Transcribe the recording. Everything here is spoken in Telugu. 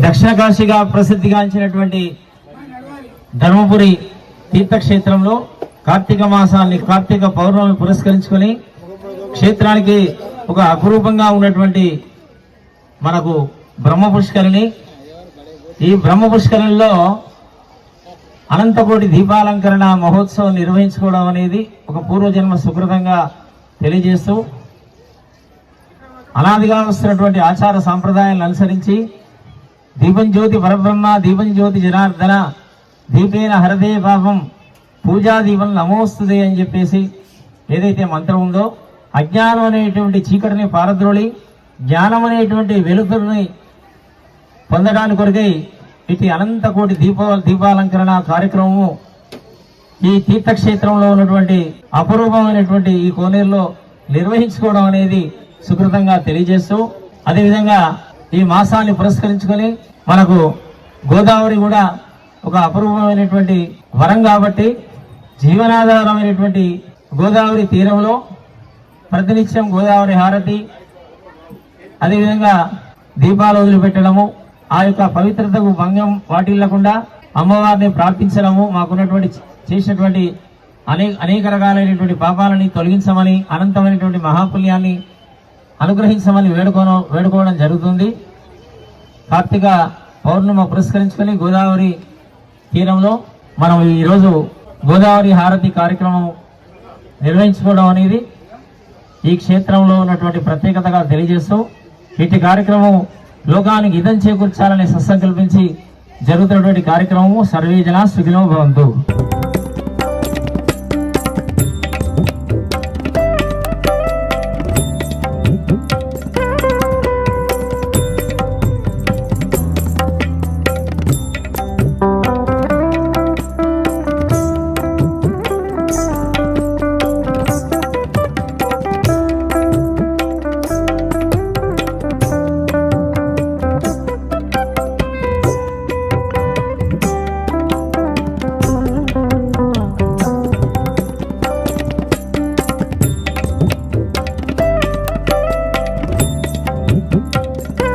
దక్షిణ కాశీగా ప్రసిద్ధిగాంచినటువంటి ధర్మపురి తీర్థక్షేత్రంలో కార్తీక మాసాన్ని కార్తీక పౌర్ణమి పురస్కరించుకొని క్షేత్రానికి ఒక అపురూపంగా ఉన్నటువంటి మనకు బ్రహ్మ పుష్కరిణి. ఈ బ్రహ్మ పుష్కరిణిలో అనంతకోటి దీపాలంకరణ మహోత్సవం నిర్వహించుకోవడం అనేది ఒక పూర్వజన్మ సుకృతంగా తెలియజేస్తూ అనాదిగా వస్తున్నటువంటి ఆచార సాంప్రదాయాలను అనుసరించి దీపం జ్యోతి పరబ్రహ్మ దీపం జ్యోతి జనార్దన దీపేన హరదే పాపం పూజా దీపం నమోస్తుదే అని చెప్పేసి ఏదైతే మంత్రం ఉందో అజ్ఞానం అనేటువంటి చీకటిని పారద్రోళి జ్ఞానం అనేటువంటి వెలుతురుని పొందడానికి కొరకై ఇటు అనంతకోటి దీపాలంకరణ కార్యక్రమము ఈ తీర్థక్షేత్రంలో ఉన్నటువంటి అపరూపమైనటువంటి ఈ కోనేరులో నిర్వహించుకోవడం అనేది సుకృతంగా తెలియజేస్తూ అదేవిధంగా ఈ మాసాన్ని పురస్కరించుకొని మనకు గోదావరి కూడా ఒక అపరూపమైనటువంటి వరం కాబట్టి జీవనాధారమైనటువంటి గోదావరి తీరంలో ప్రతినిత్యం గోదావరి హారతి అదేవిధంగా దీపాలు వదిలిపెట్టడము ఆ యొక్క పవిత్రతకు భంగం వాటిల్లకుండా అమ్మవారిని ప్రార్థించడము మాకున్నటువంటి చేసినటువంటి అనేక రకాలైనటువంటి పాపాలని తొలగించమని అనంతమైనటువంటి మహాపుణ్యాన్ని అనుగ్రహించమని వేడుకోవడం జరుగుతుంది. కార్తీక పౌర్ణమి పురస్కరించుకొని గోదావరి తీరంలో మనం ఈరోజు గోదావరి హారతి కార్యక్రమం నిర్వహించుకోవడం అనేది ఈ క్షేత్రంలో ఉన్నటువంటి ప్రత్యేకతగా తెలియజేస్తూ ఇటు కార్యక్రమం లోకానికి హితం చేకూర్చాలని సత్సంకల్పించి జరుగుతున్నటువంటి కార్యక్రమము సర్వే జనా సుఖినో భవంతు.